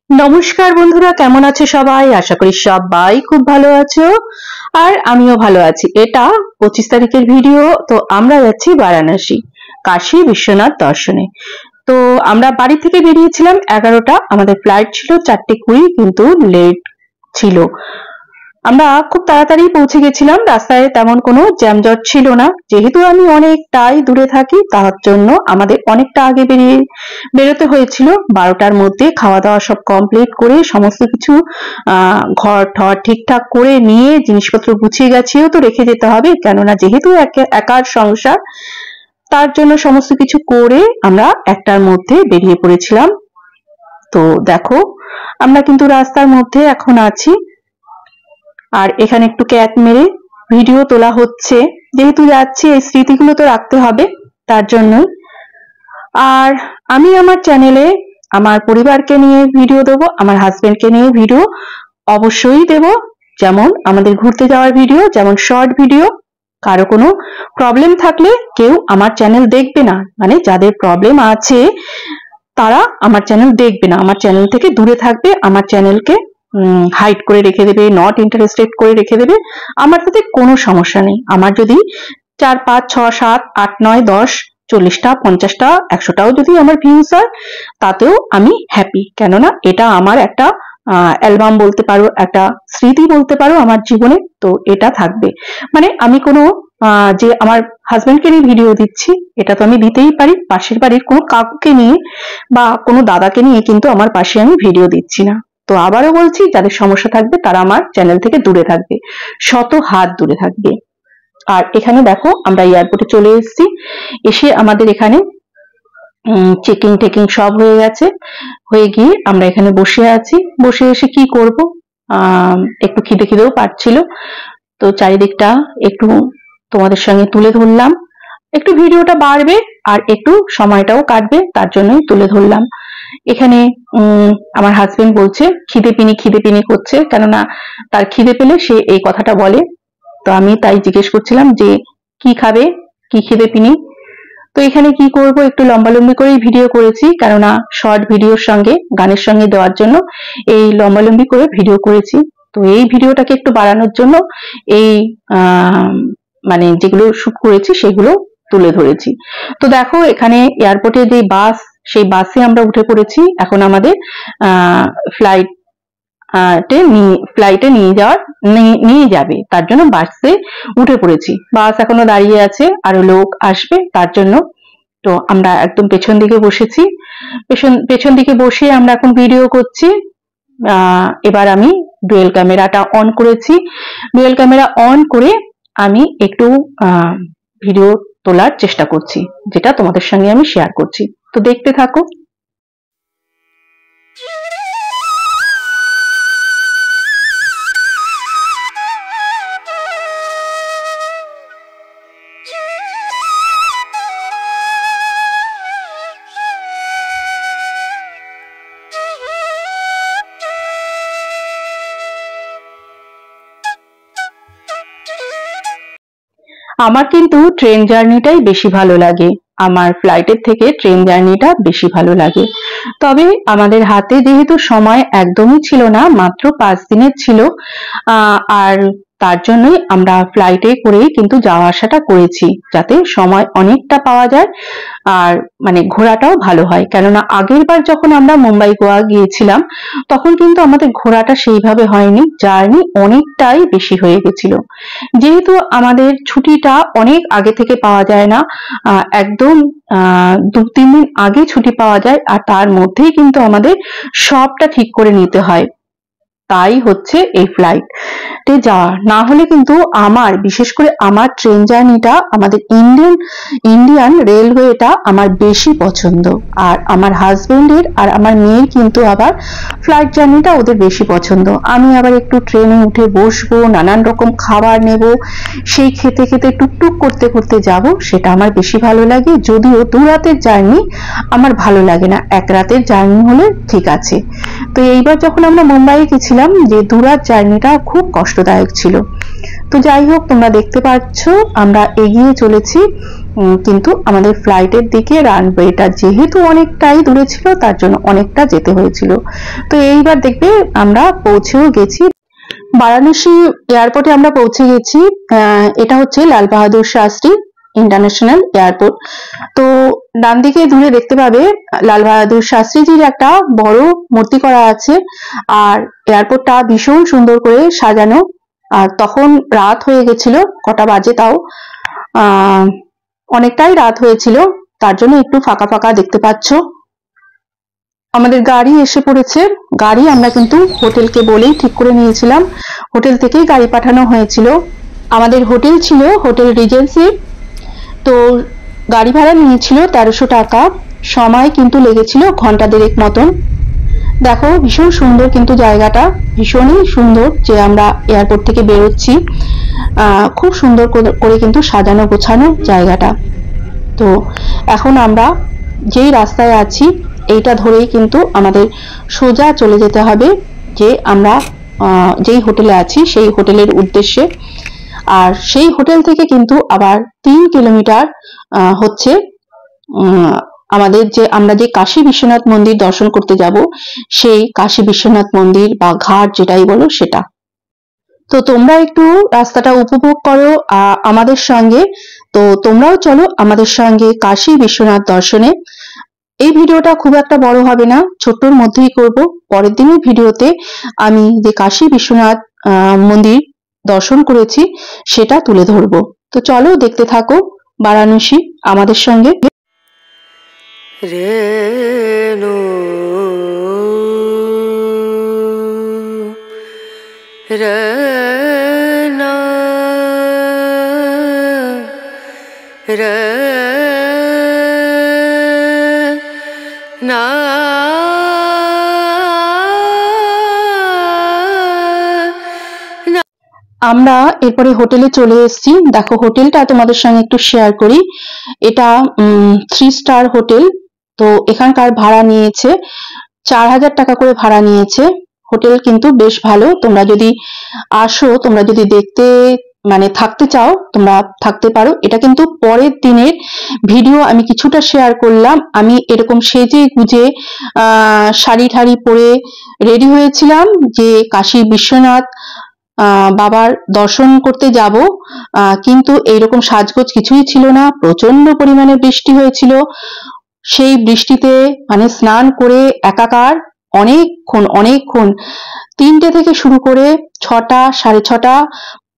নমস্কার বন্ধুরা, কেমন আছো সবাই? আশা করি সবাই খুব ভালো আছো আর আমিও ভালো আছি। এটা 25 তারিখের ভিডিও। তো আমরা যাচ্ছি বারাণসী, কাশী বিশ্বনাথ দর্শনে। তো আমরা বাড়ি থেকে বেরিয়েছিলাম 11টা, আমাদের ফ্লাইট ছিল 4:20, কিন্তু লেট ছিল। আমরা খুব তাড়াতাড়ি পৌঁছে গেছিলাম, রাস্তায় তেমন কোনো জ্যামজট ছিল না। যেহেতু আমি অনেকটাই দূরে থাকি, তার জন্য আমাদের অনেকটা আগে বেরোতে হয়েছিল। 12টার মধ্যে খাওয়া দাওয়া সব কমপ্লিট করে সমস্ত কিছু ঘর ঠর ঠিকঠাক করে নিয়ে জিনিসপত্র গুছিয়ে গাছিয়েও তো রেখে যেতে হবে, কেননা যেহেতু একার সংসার, তার জন্য সমস্ত কিছু করে আমরা 1টার মধ্যে বেরিয়ে পড়েছিলাম। তো দেখো, আমরা কিন্তু রাস্তার মধ্যে এখন আছি, আর এখানে একটু ক্যাট মেরে ভিডিও তোলা হচ্ছে, যেহেতু যাচ্ছি এই স্মৃতিগুলো তো রাখতে হবে, তার জন্যই। আর আমি আমার চ্যানেলে আমার পরিবারকে নিয়ে ভিডিও দেবো, আমার হাজবেন্ডকে নিয়ে ভিডিও অবশ্যই দেব, যেমন আমাদের ঘুরতে যাওয়ার ভিডিও, যেমন শর্ট ভিডিও। কারো কোনো প্রবলেম থাকলে কেউ আমার চ্যানেল দেখবে না, মানে যাদের প্রবলেম আছে তারা আমার চ্যানেল দেখবে না, আমার চ্যানেল থেকে দূরে থাকবে, আমার চ্যানেলকে হাইড করে রেখে দেবে, নট ইন্টারেস্টেড করে রেখে দেবে। আমার তাতে কোনো সমস্যা নেই। আমার যদি 4, 5, 6, 7, 8, 9, 10, 40টা, 50টা, 100টাও যদি আমার ভিউজ হয়, তাতেও আমি হ্যাপি। কেননা এটা আমার একটা অ্যালবাম বলতে পারো, একটা স্মৃতি বলতে পারো আমার জীবনে। তো এটা থাকবে, মানে আমি কোনো যে আমার হাজবেন্ডকে নিয়ে ভিডিও দিচ্ছি, এটা তো আমি দিতেই পারি। পাশের বাড়ির কোনো কাকুকে নিয়ে বা কোনো দাদাকে নিয়ে কিন্তু আমার পাশে আমি ভিডিও দিচ্ছি না। তো আবারও বলছি, যাদের সমস্যা থাকবে তারা আমার চ্যানেল থেকে দূরে থাকবে, শত হাত দূরে থাকবে। আর এখানে দেখো, আমরা এয়ারপোর্টে চলে এসেছি। এসে আমাদের এখানে চেকিং টেকিং সব হয়ে গেছে। হয়ে গিয়ে আমরা এখানে বসে আছি। বসে এসে কি করব, একটু খিদেও পাচ্ছিল, তো চারিদিকটা একটু তোমাদের সঙ্গে তুলে ধরলাম। একটু ভিডিওটা বাড়বে আর একটু সময়টাও কাটবে, তার জন্যই তুলে ধরলাম। এখানে আমার হাজবেন্ড বলছে খিদে পিনি করছে, কেননা তার খিদে পেলে সে এই কথাটা বলে। তো আমি তাই জিজ্ঞেস করছিলাম যে কি খাবে, কি খিদে পিনি। তো এখানে কি করব, একটু লম্বালম্বি করেই ভিডিও করেছি, কেননা শর্ট ভিডিওর সঙ্গে গানের সঙ্গে দেওয়ার জন্য এই লম্বালম্বি করে ভিডিও করেছি। তো এই ভিডিওটাকে একটু বাড়ানোর জন্য এই মানে যেগুলো শুট করেছি সেগুলো তুলে ধরেছি। তো দেখো, এখানে এয়ারপোর্টে যে বাস, সেই বাসে আমরা উঠে পড়েছি। এখন আমাদের ফ্লাইটে নিয়ে যাবে, তার জন্য বাসে উঠে পড়েছি। বাস এখনো দাঁড়িয়ে আছে, আরো লোক আসবে তার জন্য। তো আমরা একদম পেছন দিকে বসেছি। পেছন দিকে বসে আমরা এখন ভিডিও করছি। এবার আমি ডুয়েল ক্যামেরাটা অন করেছি। ডুয়েল ক্যামেরা অন করে আমি একটু ভিডিও তোলার চেষ্টা করছি, যেটা তোমাদের সঙ্গে আমি শেয়ার করছি। তো দেখতে থাকো। আমার কিন্তু ট্রেন জার্নিটাই বেশি ভালো লাগে, আমার ফ্লাইটের থেকে ট্রেন জার্নিটা বেশি ভালো লাগে। তবে আমাদের হাতে যেহেতু সময় একদমই ছিল না, মাত্র 5 দিনের ছিল, আর তার জন্যই আমরা ফ্লাইটে করেই কিন্তু যাওয়া আসাটা করেছি, যাতে সময় অনেকটা পাওয়া যায় আর মানে ঘোরাটাও ভালো হয়। কেননা আগের বার যখন আমরা মুম্বাই গোয়া গিয়েছিলাম, তখন কিন্তু আমাদের ঘোরাটা সেইভাবে হয়নি, জার্নি অনেকটাই বেশি হয়ে গেছিল। যেহেতু আমাদের ছুটিটা অনেক আগে থেকে পাওয়া যায় না, একদম 2-3 দিন আগে ছুটি পাওয়া যায়, আর তার মধ্যেই কিন্তু আমাদের সবটা ঠিক করে নিতে হয়। তাই হচ্ছে এই ফ্লাইটে যাওয়া। না হলে কিন্তু আমার, বিশেষ করে আমার ট্রেন জার্নিটা, আমাদের ইন্ডিয়ান রেলওয়েটা আমার বেশি পছন্দ। আর আমার হাজবেন্ডের আর আমার মেয়ের কিন্তু আবার ফ্লাইট জার্নিটা ওদের বেশি পছন্দ। আমি আবার একটু ট্রেনে উঠে বসবো, নানান রকম খাবার নেব, সেই খেতে খেতে টুকটুক করতে করতে যাব, সেটা আমার বেশি ভালো লাগে। যদিও 2 রাতের জার্নি আমার ভালো লাগে না, 1 রাতের জার্নি হলে ঠিক আছে। তো এইবার যখন আমরা মুম্বাই গেছিলাম, যে 2 রাত জার্নিটা খুব কষ্টদায়ক ছিল। তো যাই হোক, তোমরা দেখতে পাচ্ছ আমরা এগিয়ে চলেছি, কিন্তু আমাদের ফ্লাইটের দিকে। রানওয়েটা যেহেতু অনেকটাই দূরে ছিল তার জন্য অনেকটা যেতে হয়েছিল। তো এইবার দেখবে আমরা পৌঁছেও গেছি বারাণসী এয়ারপোর্টে। আমরা পৌঁছে গেছি। এটা হচ্ছে লাল বাহাদুর শাস্ত্রী ইন্টারন্যাশনাল এয়ারপোর্ট। তো ডান দিকে দূরে দেখতে পাবে লাল বাহাদুর শাস্ত্রীজির একটা বড় মূর্তি করা আছে। আর এয়ারপোর্টটা ভীষণ সুন্দর করে সাজানো। আর তখন রাত হয়ে গেছিল, কটা বাজে তাও অনেকটাই রাত হয়েছিল, তার জন্য একটু ফাঁকা ফাঁকা দেখতে পাচ্ছ। আমাদের গাড়ি এসে পড়েছে। গাড়ি আমরা কিন্তু হোটেলকে বলেই ঠিক করে নিয়েছিলাম, হোটেল থেকেই গাড়ি পাঠানো হয়েছিল। আমাদের হোটেল ছিল হোটেল রিজেন্সি। তো গাড়ি ভাড়া নিয়েছিল 1300 টাকা। সময় কিন্তু লেগেছিল ঘন্টা দেড়েক মতন। দেখো ভীষণ সুন্দর কিন্তু জায়গাটা, ভীষণই সুন্দর যে আমরা এয়ারপোর্ট থেকে বেরোচ্ছি। খুব সুন্দর করে কিন্তু সাজানো গোছানো জায়গাটা। তো এখন আমরা যেই রাস্তায় আছি এইটা ধরেই কিন্তু আমাদের সোজা চলে যেতে হবে যে আমরা যেই হোটেলে আছি সেই হোটেলের উদ্দেশ্যে। আর সেই হোটেল থেকে কিন্তু আবার 3 কিলোমিটার হচ্ছে আমাদের যে আমরা যে কাশী বিশ্বনাথ মন্দির দর্শন করতে যাব, সেই কাশী বিশ্বনাথ মন্দির বা ঘাট যেটাই বলো সেটা। তো তোমরা একটু রাস্তাটা উপভোগ করো আমাদের সঙ্গে। তো তোমরাও চলো আমাদের সঙ্গে কাশী বিশ্বনাথ দর্শনে। এই ভিডিওটা খুব একটা বড় হবে না, ছোট্টর মধ্যেই করব। পরের দিনের ভিডিওতে আমি যে কাশী বিশ্বনাথ মন্দির দর্শন করেছি সেটা তুলে ধরবো। তো চলো দেখতে থাকো বারাণসী আমাদের সঙ্গে। রেণু রনা রনা আমরা এরপরে হোটেলে চলে এসেছি। দেখো হোটেলটা তোমাদের সঙ্গে একটু শেয়ার করি। এটা 3 স্টার হোটেল। তো এখানকার ভাড়া নিয়েছে 4000 টাকা করে ভাড়া নিয়েছে। হোটেল কিন্তু বেশ ভালো। তোমরা যদি আসো, তোমরা যদি দেখতে মানে থাকতে চাও তোমরা থাকতে পারো। এটা কিন্তু পরের দিনের ভিডিও আমি কিছুটা শেয়ার করলাম। আমি এরকম সেজে গুজে শাড়ি ঠাড়ি পরে রেডি হয়েছিলাম যে কাশী বিশ্বনাথ বাবার দর্শন করতে যাব, কিন্তু এইরকম সাজগোজ কিছুই ছিল না। প্রচন্ড পরিমাণে বৃষ্টি হয়েছিল। সেই বৃষ্টিতে মানে স্নান করে একাকার অনেকক্ষণ 3টে থেকে শুরু করে 6টা 6:30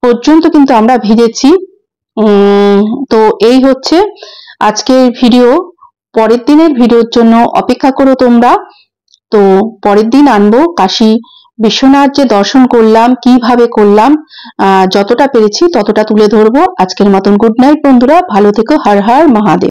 পর্যন্ত কিন্তু আমরা ভিজেছি। তো এই হচ্ছে আজকের ভিডিও। পরের দিনের ভিডিওর জন্য অপেক্ষা করো তোমরা। তো পরের দিন আনবো কাশী বিশ্বনাথ যে দর্শন করলাম, কিভাবে করলাম, যতটা পেরেছি ততটা তুলে ধরবো। আজকের মতন গুড নাইট বন্ধুরা, ভালো থেকো। হর হর মহাদেব।